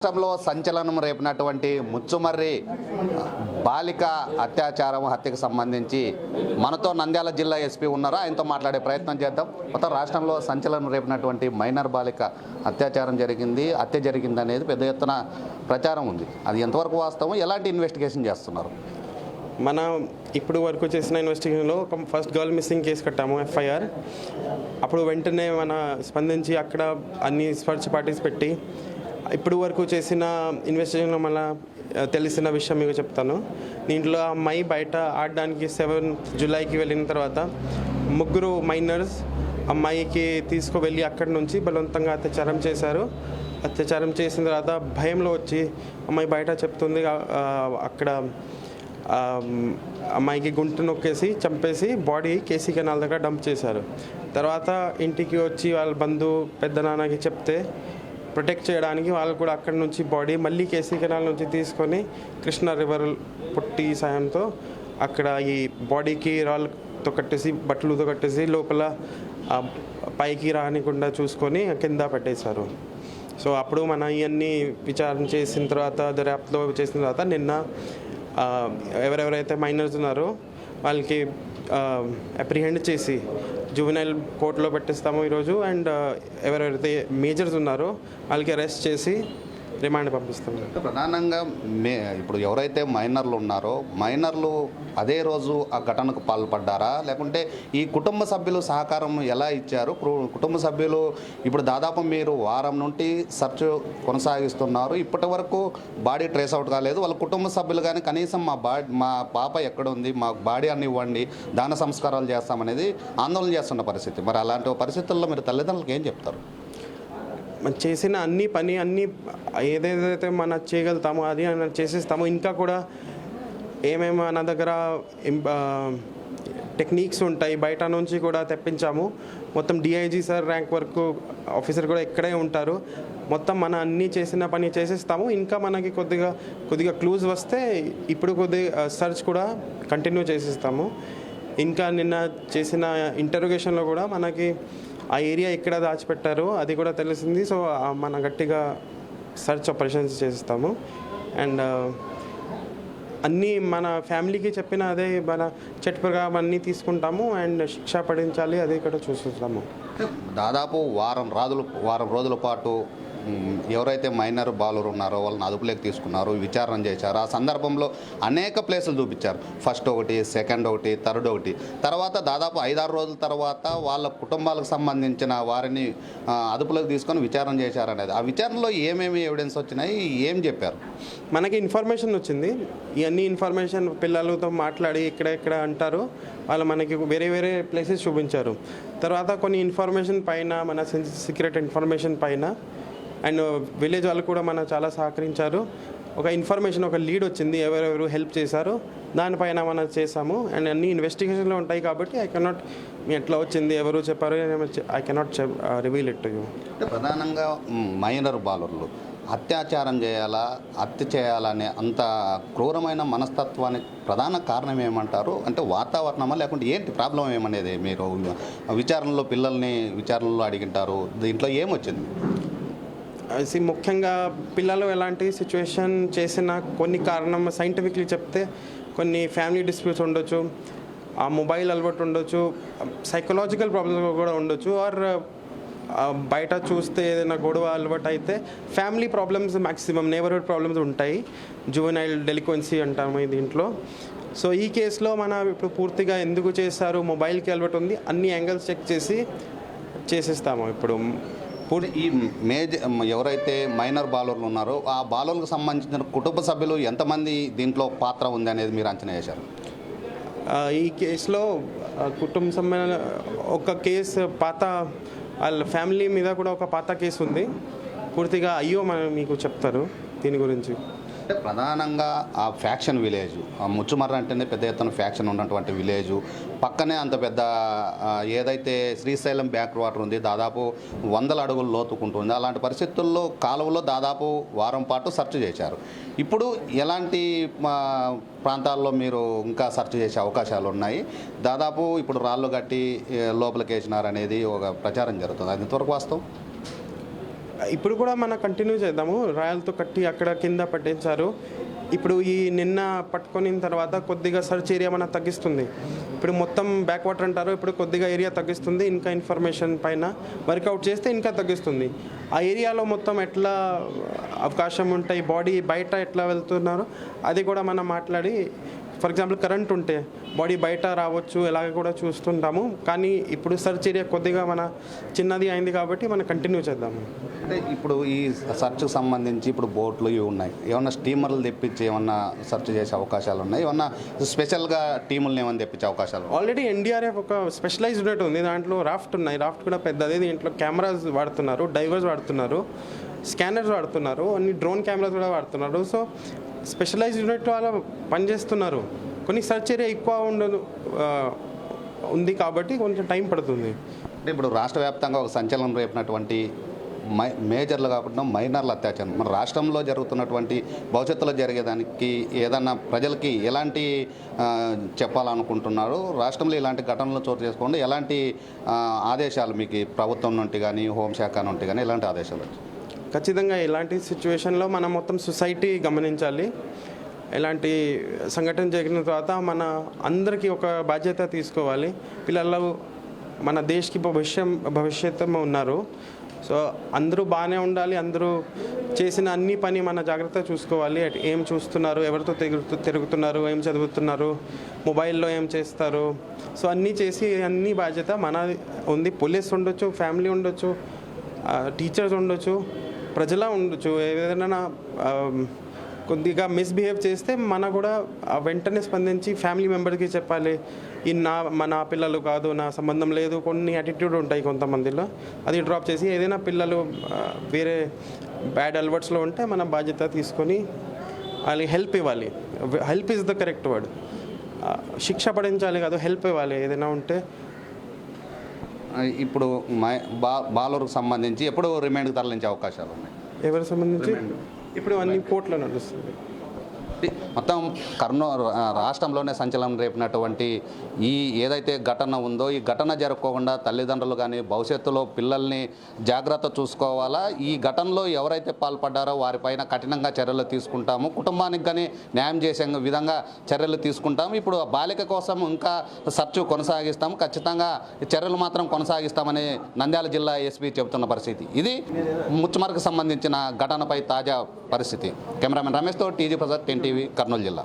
రాష్ట్రంలో సంచలనం రేపినటువంటి ముచ్చుమర్రి బాలిక అత్యాచారం హత్యకు సంబంధించి మనతో నంద్యాల జిల్లా ఎస్పీ ఉన్నారో ఆయనతో మాట్లాడే ప్రయత్నం చేద్దాం. మొత్తం రాష్ట్రంలో సంచలనం రేపినటువంటి మైనర్ బాలిక అత్యాచారం హత్య జరిగింది అనేది పెద్ద ఎత్తున ప్రచారం ఉంది. అది ఎంతవరకు వాస్తవం, ఎలాంటి ఇన్వెస్టిగేషన్ చేస్తున్నారు? మన ఇప్పుడు వరకు చేసిన ఇన్వెస్టిగేషన్లో ఒక ఫస్ట్ గర్ల్ మిస్సింగ్ కేసు కట్టాము, ఎఫ్ఐఆర్. అప్పుడు వెంటనే మన స్పందించి అక్కడ అన్ని సర్చ్ పార్టీస్ పెట్టి ఇప్పుడు వరకు చేసిన ఇన్వెస్టిగేషన్లో మళ్ళీ తెలిసిన విషయం మీకు చెప్తాను. దీంట్లో అమ్మాయి బయట ఆడడానికి 7 జూలైకి వెళ్ళిన తర్వాత ముగ్గురు మైనర్స్ అమ్మాయికి తీసుకువెళ్ళి అక్కడి నుంచి బలవంతంగా అత్యాచారం చేశారు. అత్యాచారం చేసిన తర్వాత భయంలో వచ్చి అమ్మాయి బయట చెప్తుంది. అక్కడ అమ్మాయికి గుంట నొక్కేసి చంపేసి బాడీ కేసీ కెనాల్ దగ్గర డంప్ చేశారు. తర్వాత ఇంటికి వచ్చి వాళ్ళ బంధువు పెద్ద నాన్నకి చెప్తే ప్రొటెక్ట్ చేయడానికి వాళ్ళు కూడా అక్కడి నుంచి బాడీ మళ్ళీ కేసీ కెనాల్ నుంచి తీసుకొని కృష్ణా రివర్ పుట్టి సాయంతో అక్కడ ఈ బాడీకి రాళ్ళతో కట్టేసి బట్టలతో కట్టేసి లోపల పైకి రానికుండా చూసుకొని కింద పెట్టేశారు. సో అప్పుడు మన ఇవన్నీ విచారణ చేసిన తర్వాత దర్యాప్తులో చేసిన తర్వాత నిన్న ఎవరెవరైతే మైనర్స్ ఉన్నారో వాళ్ళకి అప్రిహెండ్ చేసి జువెనైల్ కోర్టులో పెట్టిస్తాము ఈరోజు. అండ్ ఎవరెవరైతే మేజర్స్ ఉన్నారో వాళ్ళకి అరెస్ట్ చేసి రిమాండ్ పంపిస్తాము. ప్రధానంగా ఇప్పుడు ఎవరైతే మైనర్లు ఉన్నారో మైనర్లు అదే రోజు ఆ ఘటనకు పాల్పడ్డారా, లేకుంటే ఈ కుటుంబ సభ్యులు సహకారం ఎలా ఇచ్చారు? కుటుంబ సభ్యులు ఇప్పుడు దాదాపు మీరు వారం నుండి సెర్చ్ కొనసాగిస్తున్నారు, ఇప్పటి వరకు బాడీ ట్రేస్ అవుట్ కాలేదు. వాళ్ళ కుటుంబ సభ్యులు కానీ కనీసం మా పాప ఎక్కడ ఉంది, మా బాడీ అన్ని ఇవ్వండి, దాన సంస్కారాలు చేస్తామనేది ఆందోళన చేస్తున్న పరిస్థితి. మరి అలాంటి పరిస్థితుల్లో మీరు తల్లిదండ్రులకు ఏం చెప్తారు? చేసిన అన్ని ఏదేదైతే మనం చేయగలుగుతామో అది చేసేస్తాము. ఇంకా కూడా ఏమేమి మన దగ్గర టెక్నిక్స్ ఉంటాయి బయట నుంచి కూడా తెప్పించాము. మొత్తం డిఐజీ సార్ ర్యాంక్ వరకు ఆఫీసర్ కూడా ఇక్కడే ఉంటారు. మొత్తం మన అన్నీ చేసిన పని చేసేస్తాము. ఇంకా మనకి కొద్దిగా క్లూజ్ వస్తే ఇప్పుడు కొద్దిగా సర్చ్ కూడా కంటిన్యూ చేసేస్తాము. ఇంకా నిన్న చేసిన ఇంటరోగేషన్లో కూడా మనకి ఆ ఏరియా ఎక్కడ దాచిపెట్టారో అది కూడా తెలిసింది. సో మన గట్టిగా సర్చ్ ఆపరేషన్స్ చేస్తాము. అండ్ అన్నీ మన ఫ్యామిలీకి చెప్పిన అదే మన చట్టపరంగా అన్నీ తీసుకుంటాము. అండ్ శిక్ష పడించాలి అది కూడా చూస్తాము. దాదాపు వారం రోజుల పాటు ఎవరైతే మైనర్ బాలురు ఉన్నారో వాళ్ళని అదుపులోకి తీసుకున్నారు, విచారణ చేశారు. ఆ సందర్భంలో అనేక ప్లేసులు చూపించారు. ఫస్ట్ ఒకటి, సెకండ్ ఒకటి, థర్డ్ ఒకటి. తర్వాత దాదాపు 5-6 రోజుల తర్వాత వాళ్ళ కుటుంబాలకు సంబంధించిన వారిని అదుపులోకి తీసుకొని విచారణ చేశారనేది. ఆ విచారణలో ఏమేమి ఎవిడెన్స్ వచ్చినాయి, ఏం చెప్పారు? మనకి ఇన్ఫర్మేషన్ వచ్చింది. ఇవన్నీ ఇన్ఫర్మేషన్ పిల్లలతో మాట్లాడి ఇక్కడ అంటారు వాళ్ళు మనకి వేరే ప్లేసెస్ చూపించారు. తర్వాత కొన్ని ఇన్ఫర్మేషన్ పైన మన సీక్రెట్ ఇన్ఫర్మేషన్ పైన అండ్ విలేజ్ వాళ్ళు కూడా మన చాలా సహకరించారు. ఒక ఇన్ఫర్మేషన్ ఒక లీడ్ వచ్చింది, ఎవరెవరు హెల్ప్ చేశారు దానిపైన మనం చేసాము. అండ్ అన్ని ఇన్వెస్టిగేషన్లో ఉంటాయి కాబట్టి ఎట్లా వచ్చింది, ఎవరు చెప్పారు, I cannot reveal it to you. ప్రధానంగా మైనర్ బాలుర్లు అత్యాచారం హత్య చేయాలనే అంత క్రూరమైన మనస్తత్వానికి ప్రధాన కారణం ఏమంటారు? అంటే వాతావరణమా, లేకుంటే ఏంటి ప్రాబ్లం ఏమనేది మీరు విచారణలో అడిగింటారు. దీంట్లో ఏమొచ్చింది? ముఖ్యంగా పిల్లలు ఎలాంటి సిచ్యువేషన్ చేసిన కొన్ని కారణం సైంటిఫిక్లీ చెప్తే కొన్ని ఫ్యామిలీ డిస్ప్యూట్స్ ఉండొచ్చు, ఆ మొబైల్ అలవాటు ఉండొచ్చు, సైకలాజికల్ ప్రాబ్లమ్స్ కూడా ఉండొచ్చు, ఆర్ బయట చూస్తే ఏదైనా గొడవ అలవాటు అయితే family problems maximum neighbourhood problems ఉంటాయి. జువెనైల్ డెలిక్వెన్సీ అంటాము దీంట్లో. సో ఈ కేసులో ఇప్పుడు పూర్తిగా ఎందుకు చేశారు, మొబైల్కి అలవాటు ఉంది, అన్ని యాంగిల్స్ చెక్ చేసేస్తాము. ఇప్పుడు ఈ ఎవరైతే మైనర్ బాలుర్లు ఉన్నారో ఆ బాలుర్లకు సంబంధించిన కుటుంబ సభ్యులు ఎంతమంది దీంట్లో పాత్ర ఉంది అనేది మీరు అంచనా వేశారు? ఈ కేసులో కుటుంబ సభ్యుల ఒక కేసు పాత వాళ్ళ ఫ్యామిలీ మీద కూడా ఒక పాత కేసు ఉంది. పూర్తిగా మీకు చెప్తారు దీని గురించి. ప్రధానంగా ఆ ఫ్యాక్షన్ విలేజ్, ఆ ముచ్చుమర్ర అంటేనే పెద్ద ఎత్తున ఫ్యాక్షన్ ఉన్నటువంటి విలేజు. పక్కనే అంత పెద్ద ఏదైతే శ్రీశైలం బ్యాక్ వాటర్ ఉంది, దాదాపు 100 అడుగులు లోతుకుంటుంది. అలాంటి పరిస్థితుల్లో కాలువలో దాదాపు వారం పాటు సెర్చ్ చేశారు. ఇప్పుడు ఎలాంటి ప్రాంతాల్లో మీరు ఇంకా సెర్చ్ చేసే అవకాశాలు ఉన్నాయి? దాదాపు ఇప్పుడు రాళ్ళు కట్టి లోపలికి వేసినారనేది ఒక ప్రచారం జరుగుతుంది. అది ఎంతవరకు వాస్తవం? ఇప్పుడు కూడా మనం కంటిన్యూ చేద్దాము. రాయలతో కట్టి అక్కడ కింద పట్టించారు. ఇప్పుడు ఈ నిన్న పట్టుకున్న తర్వాత కొద్దిగా సర్చ్ ఏరియా మన తగ్గిస్తుంది. ఇప్పుడు మొత్తం బ్యాక్ వాటర్ అంటారు, ఇప్పుడు కొద్దిగా ఏరియా తగ్గిస్తుంది. ఇంకా ఇన్ఫర్మేషన్ పైన వర్కౌట్ చేస్తే ఇంకా తగ్గిస్తుంది. ఆ ఏరియాలో మొత్తం ఎట్లా అవకాశం ఉంటాయి, బాడీ బయట ఎట్లా వెళ్తున్నారు అది కూడా మనం మాట్లాడి, ఫర్ ఎగ్జాంపుల్ కరెంట్ ఉంటే బాడీ బయట రావచ్చు ఎలాగ కూడా చూస్తుంటాము. కానీ ఇప్పుడు సర్చ్ ఏరియా కొద్దిగా మన చిన్నది అయింది కాబట్టి మనం కంటిన్యూ చేద్దాము. అంటే ఇప్పుడు ఈ సర్చ్కి సంబంధించి ఇప్పుడు బోట్లు ఇవి ఉన్నాయి, ఏమన్నా స్టీమర్లు తెప్పించి ఏమన్నా సర్చ్ చేసే అవకాశాలు ఉన్నాయి? ఏమన్నా స్పెషల్గా టీములను ఏమన్నా తెప్పించే అవకాశాలు? ఆల్రెడీ ఎన్డీఆర్ఎఫ్ ఒక స్పెషలైజ్డ్ యూనిట్ ఉంది, దాంట్లో రాఫ్ట్ ఉన్నాయి. రాఫ్ట్ కూడా పెద్దది, దీంట్లో కెమెరాస్ వాడుతున్నారు, డైవర్స్ వాడుతున్నారు, స్కానర్స్ వాడుతున్నారు, అన్ని డ్రోన్ కెమెరాస్ కూడా వాడుతున్నారు. సో స్పెషలైజ్డ్ యూనిట్ వాళ్ళు పనిచేస్తున్నారు. కొన్ని సర్చ్ ఏరియా ఎక్కువ ఉంది కాబట్టి కొంచెం టైం పడుతుంది. అంటే ఇప్పుడు రాష్ట్ర వ్యాప్తంగా ఒక సంచలనం రేపినటువంటి మేజర్లు కాకుండా మైనర్ల అత్యాచారం మన రాష్ట్రంలో జరుగుతున్నటువంటి భవిష్యత్తులో జరిగేదానికి ఏదన్నా ప్రజలకి ఎలాంటి చెప్పాలనుకుంటున్నారు? రాష్ట్రంలో ఇలాంటి ఘటనలు చోటు చేసుకోండి ఎలాంటి ఆదేశాలు మీకు ప్రభుత్వం నుండి కానీ హోంశాఖ నుండి కానీ ఎలాంటి ఆదేశాలు? ఖచ్చితంగా ఇలాంటి సిచ్యువేషన్లో మనం మొత్తం సొసైటీ గమనించాలి. ఇలాంటి సంఘటన జరిగిన తర్వాత మన అందరికీ ఒక బాధ్యత తీసుకోవాలి. పిల్లలు మన దేశకి భవిష్యత్తు ఉన్నారు. సో అందరూ బాగానే ఉండాలి. అందరూ చేసిన అన్ని పని మన జాగ్రత్త చూసుకోవాలి. ఏం చూస్తున్నారు, ఎవరితో తిరుగుతున్నారు, ఏం చదువుతున్నారు, మొబైల్లో ఏం చేస్తారు, సో అన్నీ చేసి అన్ని బాధ్యత మన ఉంది. పోలీస్ ఉండొచ్చు, ఫ్యామిలీ ఉండొచ్చు, టీచర్స్ ఉండొచ్చు, ప్రజల ఉండొచ్చు. ఏదైనా కొద్దిగా మిస్బిహేవ్ చేస్తే మన కూడా వెంటనే స్పందించి ఫ్యామిలీ మెంబర్కి చెప్పాలి, ఈ నా పిల్లలు కాదు, నా సంబంధం లేదు. కొన్ని యాటిట్యూడ్ ఉంటాయి కొంతమందిలో, అది డ్రాప్ చేసి ఏదైనా పిల్లలు వేరే బ్యాడ్ అలవర్ట్స్లో ఉంటే మన బాధ్యత తీసుకొని వాళ్ళకి హెల్ప్ ఇవ్వాలి. Help is the correct word. శిక్ష పడించాలి కాదు, హెల్ప్ ఇవ్వాలి ఏదైనా ఉంటే. ఇప్పుడు బాలూరుకు సంబంధించి ఎప్పుడు రిమాండ్కి తరలించే అవకాశాలు ఉన్నాయి? ఎవరికి సంబంధించి ఇప్పుడు అన్ని కోర్టులో నడుస్తుంది. మొత్తం రాష్ట్రంలోనే సంచలనం రేపినటువంటి ఈ ఏదైతే ఘటన ఉందో ఈ ఘటన జరగకుండా తల్లిదండ్రులు కానీ భవిష్యత్తులో పిల్లల్ని జాగ్రత్త చూసుకోవాలా. ఈ ఘటనలో ఎవరైతే పాల్పడ్డారో వారిపైన కఠినంగా చర్యలు తీసుకుంటాము, కుటుంబానికి కానీ న్యాయం చేసే విధంగా చర్యలు తీసుకుంటాము. ఇప్పుడు బాలిక కోసం ఇంకా సర్చ్ కొనసాగిస్తాము, ఖచ్చితంగా చర్యలు మాత్రం కొనసాగిస్తామని నంద్యాల జిల్లా ఎస్పీ చెబుతున్న పరిస్థితి. ఇది ముచ్చుమరకు సంబంధించిన ఘటనపై తాజా పరిస్థితి. కెమెరామెన్ రమేష్తో టీజీ ప్రసాద్, 10 టీవీ, కర్నూలు జిల్లా.